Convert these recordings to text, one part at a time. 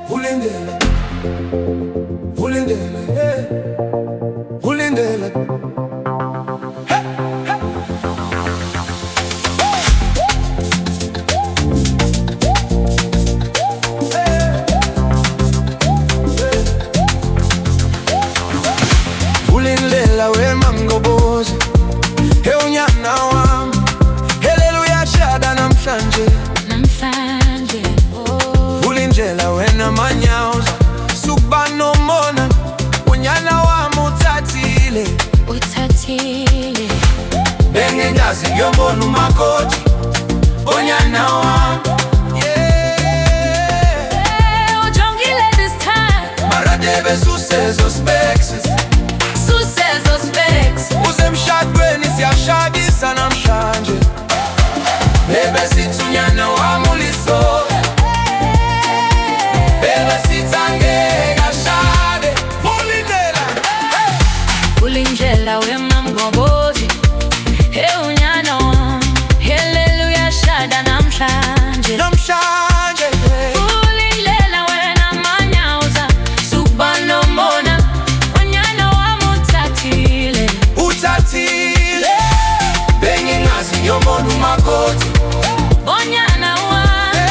Vulindela, vulindela, yeah. Vulindela. Vulindela we mangobozi, he unyana wami, haleluya shada namhlanje. Vulindela wena manyauza, sukuba nomona, unyana wami uthathile. Bengingazi ngiyobona umakoti, unyana wami. Ujongile this time. Maradebe susezo specs. Uze emshadweni siyashadisa namhlanje. Bebe sithi unyana wami ulisoka. Bebe sithi angeke ashade. Vulindela, Vulindela we mangobozi, he unyana wami, haleluya shada namhlanje. namhlanje. Vulindela wena manyauza, sukuba nomona, unyana wami uthathile. Uthathile, bengingazi ngiyobona umakoti, Unyana wami,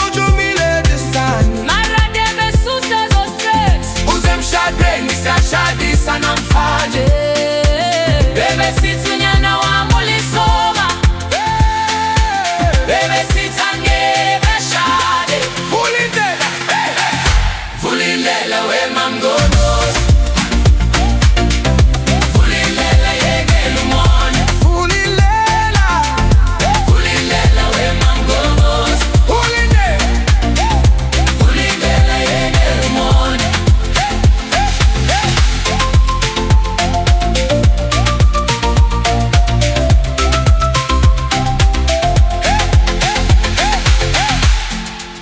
ujumile this time. maradebe susezo stress. Uze emshadweni siyashadisa namhlanje. Bebe sithi unyana wami ulisoka. Bebe sithi angeke ashade. Vulindela, vulindela we mangobozi, vulindela yekela umona. Vulindela, Vulindela we mangobozi, vulindela, vulindela yekela umona.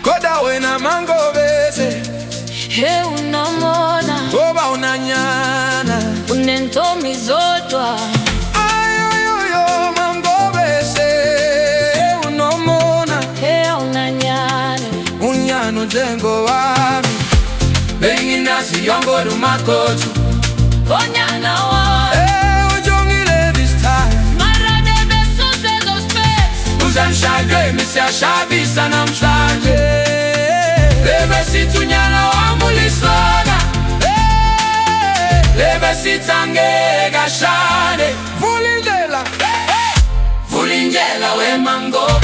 koda wena mangobese, He unomona, ngoba unanyana. unentombi zodwa. Ayoyoyo mangobese, unomona, He unanyane, unyano njengo wami. Bengingazi yongona umakoti, unyana wami, ujongile this time. maradebe susezo stress. Uze emshadweni siyashadisa namhlanje. Bebe sithi unyana wami ulisoka. Bebe sithi angeke ashade. Vulindela, vulindela we mangobozi.